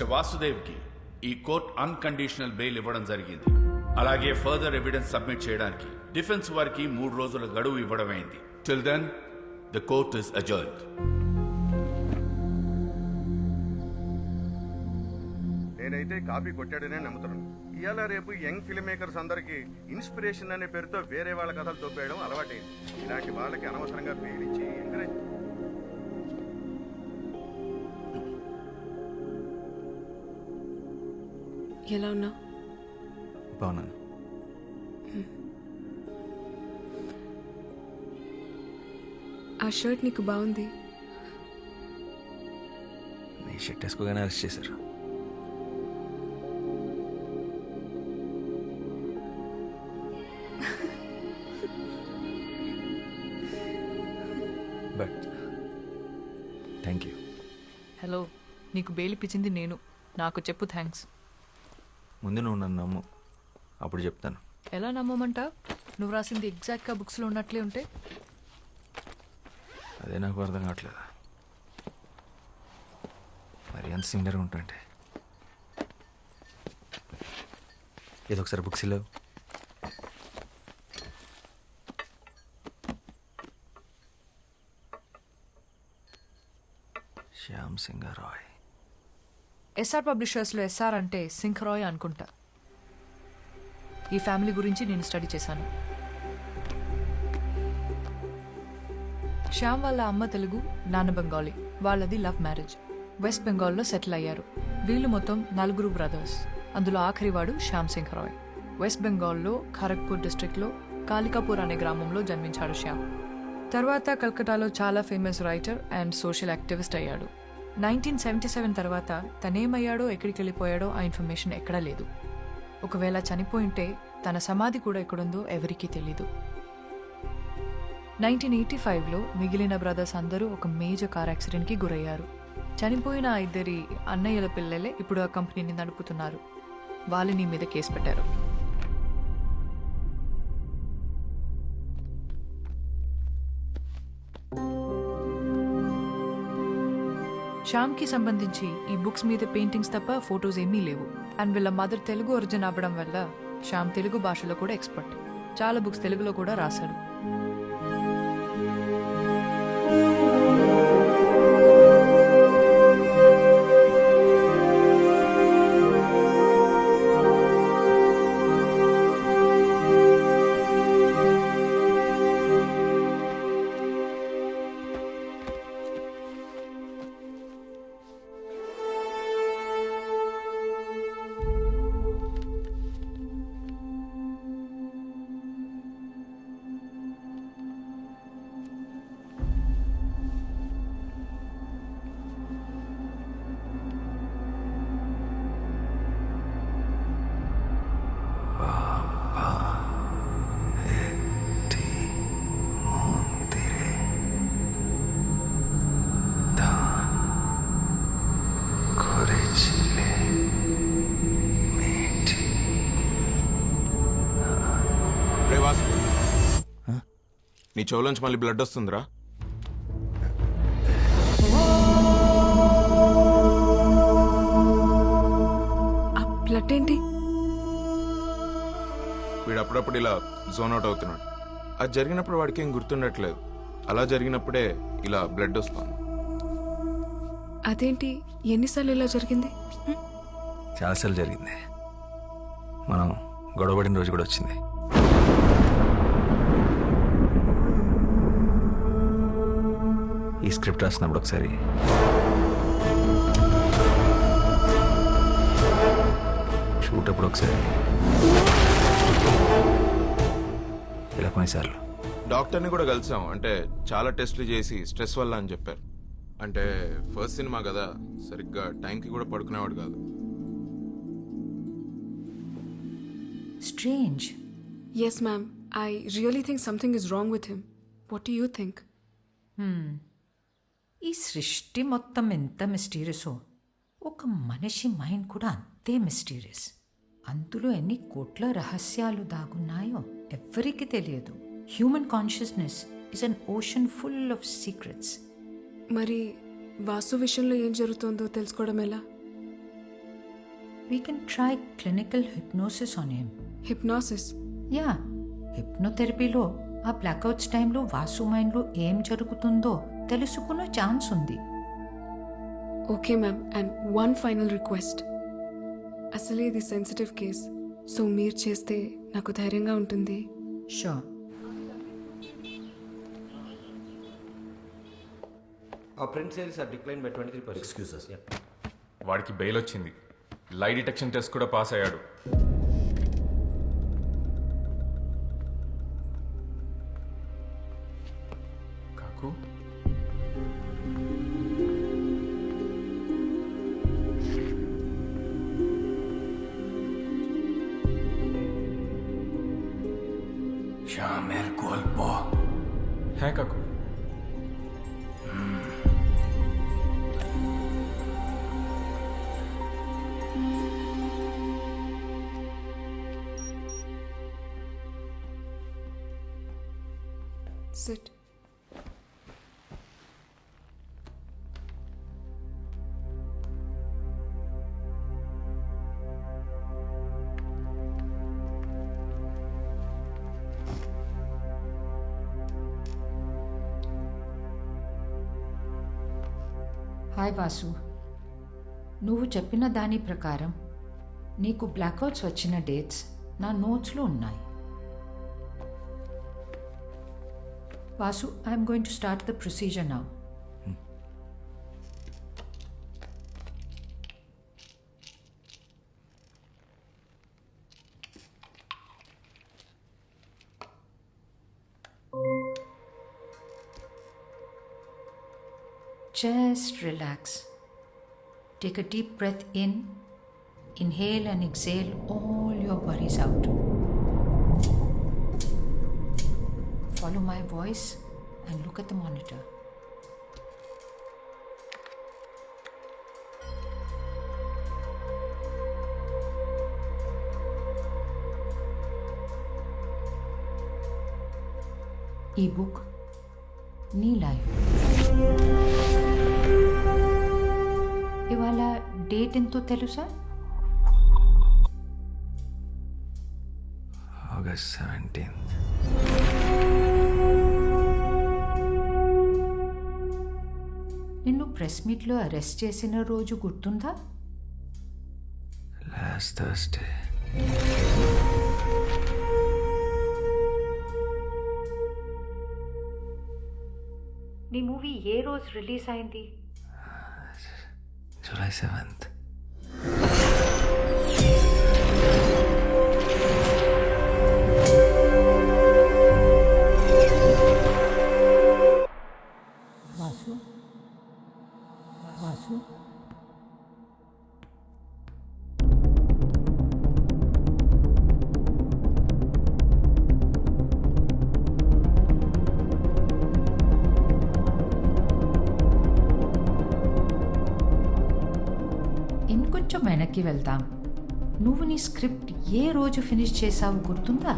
Mister వాసుదేవ్కి ఈ court unconditional bail ఇవ్వడం జరిగింది. అలాగే ఫర్దర్ ఎవిడెన్స్ సబ్మిట్ చేయడానికి డిఫెన్స్ వారికి 3 రోజుల గడువు ఇవ్వడమైంది. Till then the court is adjourned. నేనైతే కాపీ కొట్టాడనే నమ్ముతున్నాను. ఇవాళ రేపు యంగ్ ఫిల్మ్ మేకర్స్ అందరికి ఇన్స్పిరేషన్ అనే పేరుతో వేరే వాళ్ళ కథలు తోపేయడం అలవాటైంది. ఇలాంటి వాళ్ళకి అనవసరంగా పేరించి ఎంకరేజ్. ఎలా ఉన్నావు? బాగున్నాను. ఆ షర్ట్ నీకు బాగుంది. నీ షర్ట్ వేసుకోగానే అరెస్ట్ చేశారు. But thank you. హలో, నీకు బెయిల్ ఇప్పించింది నేను. నాకు చెప్పు థ్యాంక్స్. ముందు నువ్వు నన్ను నమ్ము, అప్పుడు చెప్తాను. ఎలా నమ్మమంటా? నువ్వు రాసింది ఎగ్జాక్ట్గా బుక్స్లో ఉన్నట్లే ఉంటే? అదే నాకు అర్థం కావట్లేదు. మరి ఎంత సిమిలర్గా ఉంటుంటే. ఏదో ఒకసారి బుక్స్ లేవు. శ్యామ్ సింగ్ రాయ్. ఎస్ఆర్ పబ్లిషర్స్లో ఎస్ఆర్ అంటే సింగ్ రాయ్ అనుకుంటా. ఈ ఫ్యామిలీ గురించి నేను స్టడీ చేశాను. శ్యామ్ వాళ్ళ అమ్మ తెలుగు, నాన్న బెంగాలీ. వాళ్ళది లవ్ మ్యారేజ్. వెస్ట్ బెంగాల్లో సెటిల్ అయ్యారు. వీళ్ళు మొత్తం 4 బ్రదర్స్. అందులో ఆఖరివాడు శ్యామ్ సింగ్ రాయ్. వెస్ట్ బెంగాల్లో ఖరగ్పూర్ డిస్ట్రిక్ట్లో కాలికాపూర్ అనే గ్రామంలో జన్మించాడు శ్యామ్. తర్వాత కల్కటాలో చాలా famous writer and social activist అయ్యాడు. 1977 తర్వాత తనేమయ్యాడో, ఎక్కడికి వెళ్ళిపోయాడో ఆ ఇన్ఫర్మేషన్ ఎక్కడా లేదు. ఒకవేళ చనిపోయింటే తన సమాధి కూడా ఎక్కడుందో ఎవరికీ తెలీదు. 1985లో మిగిలిన బ్రదర్స్ అందరూ ఒక మేజర్ కార్ యాక్సిడెంట్కి గురయ్యారు. చనిపోయిన 2 అన్నయ్యల పిల్లలే ఇప్పుడు ఆ కంపెనీని నడుపుతున్నారు. వాళ్ళని మీద కేసు పెట్టారు. శ్యామ్కి సంబంధించి ఈ బుక్స్ మీద పెయింటింగ్స్ తప్ప ఫొటోస్ ఏమీ లేవు. అండ్ వీళ్ళ మదర్ తెలుగు ఒరిజిన్ అవ్వడం వల్ల శ్యామ్ తెలుగు భాషలో కూడా ఎక్స్పర్ట్. చాలా బుక్స్ తెలుగులో కూడా రాశాడు. నీ చెవులోంచి మళ్ళీ బ్లడ్ వస్తుందిరా. బ్లడ్ ఏంటి? వీడు అప్పుడప్పుడు ఇలా జోన్ అవుట్ అవుతున్నాడు. అది జరిగినప్పుడు వాడికి ఏం గుర్తుండట్లేదు. అలా జరిగినప్పుడే ఇలా బ్లడ్ వస్తుంది. అదేంటి, ఎన్నిసార్లు ఇలా జరిగింది? చాలాసార్లు జరిగింది. మనం గొడవపడిన రోజు కూడా వచ్చింది. ఈ స్క్రిప్ట్ రాసినప్పుడు ఒకసారి షూట్ అప్పుడు ఒకసారి ఇలా కొన్నిసార్లు. డాక్టర్ని కూడా కలిసాం. అంటే చాలా టెస్టులు చేసి స్ట్రెస్ వల్ల అని చెప్పారు. అంటే ఫస్ట్ సినిమా కదా, సరిగ్గా టైంకి కూడా పడుకునేవాడు కాదు. Strange. Yes, ma'am. I really think something is wrong with him. What do you think? ఈ సృష్టి మొత్తం ఎంత మిస్టీరియసో ఒక మనిషి మైండ్ కూడా అంతే మిస్టీరియస్. అందులో ఎన్ని కోట్ల రహస్యాలు దాగున్నాయో ఎవ్వరికీ తెలియదు. Human consciousness is an ocean full of secrets. మరి వాసు విషయంలో ఏం జరుగుతుందో తెలుసుకోవడం ఎలా? We can try clinical hypnosis on him. Hypnosis. Yeah, హిప్నోథెరపీలో ఆ బ్లాక్అవుట్స్ టైంలో వాసు మైండ్లో ఏం జరుగుతుందో తెలుసుకునే ఛాన్స్ ఉంది. Okay, ma'am. And one final request. అసలే ఇది సెన్సిటివ్ కేస్, సో మీరు చేస్తే నాకు ధైర్యంగా ఉంటుంది. Sure. Our print sales are declined by 23%. Excuses. Yeah. వాడికి బెయిల్ వచ్చింది. లై డిటెక్షన్ టెస్ట్ కూడా పాస్ అయ్యాడు. కాకు শ্যামের গল্প হ্যাঁ কাকু. Sit. హాయ్ వాసు, నువ్వు చెప్పిన దాని ప్రకారం నీకు బ్లాక్అవుట్స్ వచ్చిన డేట్స్ నా నోట్స్లో ఉన్నాయి. Vasu, I'm going to start the procedure now. Just relax. Take a deep breath in. Inhale and exhale all your worries out. Follow my voice and look at the monitor. E-book, నీ life. ఇవాళ date ఎంతో తెలుసా? August 17th. నిన్ను press మీట్లో arrest చేసిన రోజు గుర్తుందా? Last Thursday. నీ మూవీ ఏ రోజు రిలీజ్ అయింది? July 7th. వాసు, వాసు, ఇంకొంచెం వెనక్కి వెళ్దాం. నువ్వు నీ స్క్రిప్ట్ ఏ రోజు ఫినిష్ చేసావు గుర్తుందా?